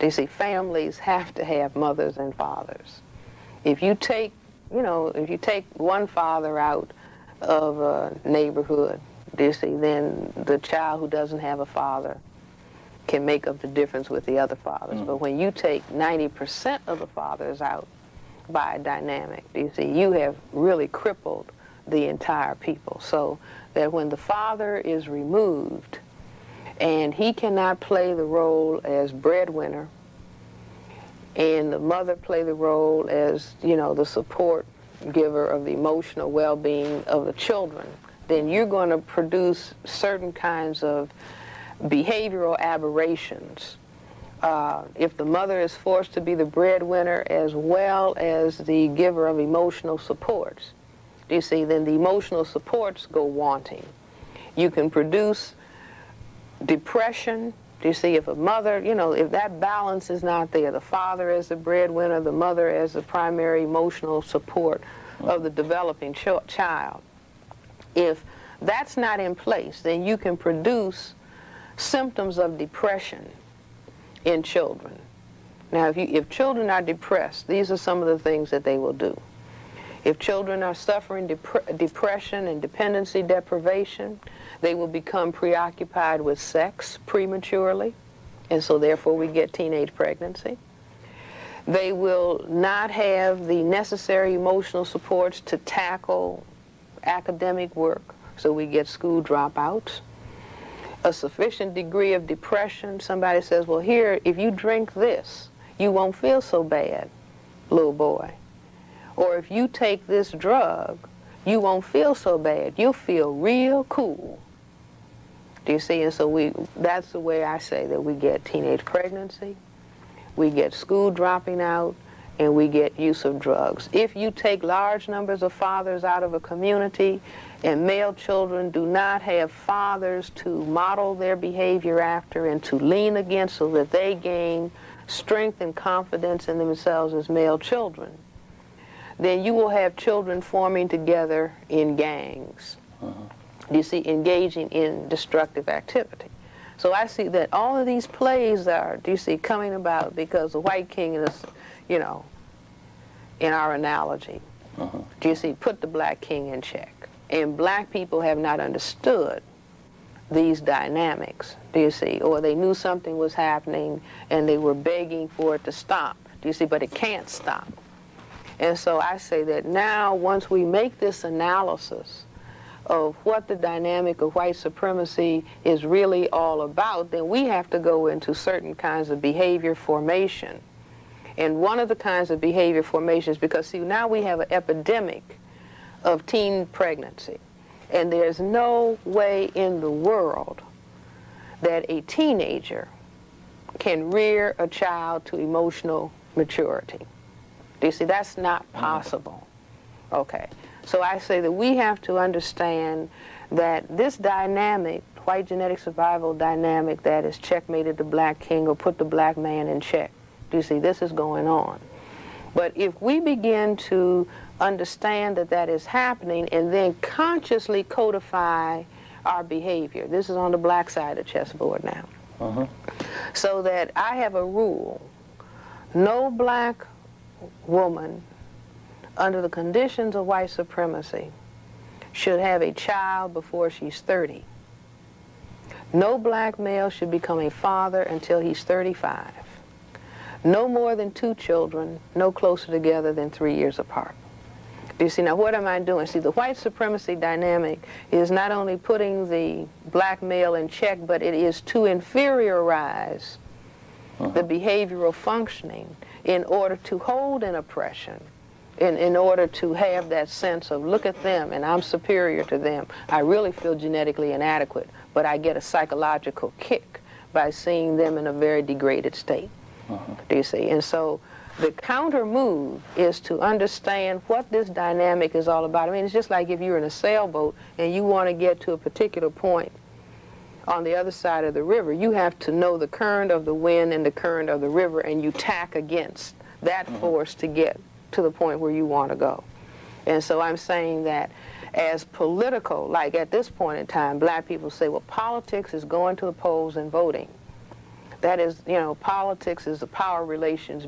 You see, families have to have mothers and fathers. If you take, if you take one father out of a neighborhood, you see, then the child who doesn't have a father can make up the difference with the other fathers. But when you take 90% of the fathers out by a dynamic, you see, you have really crippled the entire people. So that when the father is removed and he cannot play the role as breadwinner, and the mother play the role as, the support giver of the emotional well-being of the children, then you're going to produce certain kinds of behavioral aberrations. If the mother is forced to be the breadwinner as well as the giver of emotional supports, you see, then the emotional supports go wanting. You can produce depression. Do you see, if a mother, if that balance is not there, the father as the breadwinner, the mother as the primary emotional support of the developing child, if that's not in place, then you can produce symptoms of depression in children. Now, if children are depressed, these are some of the things that they will do. If children are suffering depression and dependency deprivation, they will become preoccupied with sex prematurely, and so therefore we get teenage pregnancy. They will not have the necessary emotional supports to tackle academic work, so we get school dropouts. A sufficient degree of depression, somebody says, well, here, if you drink this, you won't feel so bad, little boy. Or if you take this drug, you won't feel so bad. You'll feel real cool. Do you see? And so that's the way I say that we get teenage pregnancy, we get school dropping out, and we get use of drugs. If you take large numbers of fathers out of a community and male children do not have fathers to model their behavior after and to lean against so that they gain strength and confidence in themselves as male children, then you will have children forming together in gangs. You see, engaging in destructive activity. So I see that all of these plays are, do you see, coming about because the white king is, in our analogy, do you see, put the black king in check. And black people have not understood these dynamics, do you see, or they knew something was happening and they were begging for it to stop, do you see, but it can't stop. And so I say that now, once we make this analysis of what the dynamic of white supremacy is really all about, then we have to go into certain kinds of behavior formation. And one of the kinds of behavior formation is because, see, now we have an epidemic of teen pregnancy. And there's no way in the world that a teenager can rear a child to emotional maturity. Do you see? That's not possible. Okay. So I say that we have to understand that this dynamic, white genetic survival dynamic that has checkmated the black king or put the black man in check, do you see, this is going on. But if we begin to understand that that is happening and then consciously codify our behavior, this is on the black side of the chessboard now, so that I have a rule: no black woman under the conditions of white supremacy should have a child before she's 30. No black male should become a father until he's 35. No more than 2 children, no closer together than 3 years apart. Do you see? Now what am I doing? See, the white supremacy dynamic is not only putting the black male in check, but it is to inferiorize the behavioral functioning in order to hold an oppression, in order to have that sense of, look at them and I'm superior to them. I really feel genetically inadequate, but I get a psychological kick by seeing them in a very degraded state. Do you see? And so the counter move is to understand what this dynamic is all about. I mean, it's just like if you're in a sailboat and you want to get to a particular point on the other side of the river, you have to know the current of the wind and the current of the river, and you tack against that force to get to the point where you want to go. And so I'm saying that as political, like at this point in time, black people say, well, politics is going to the polls and voting. That is, politics is the power relations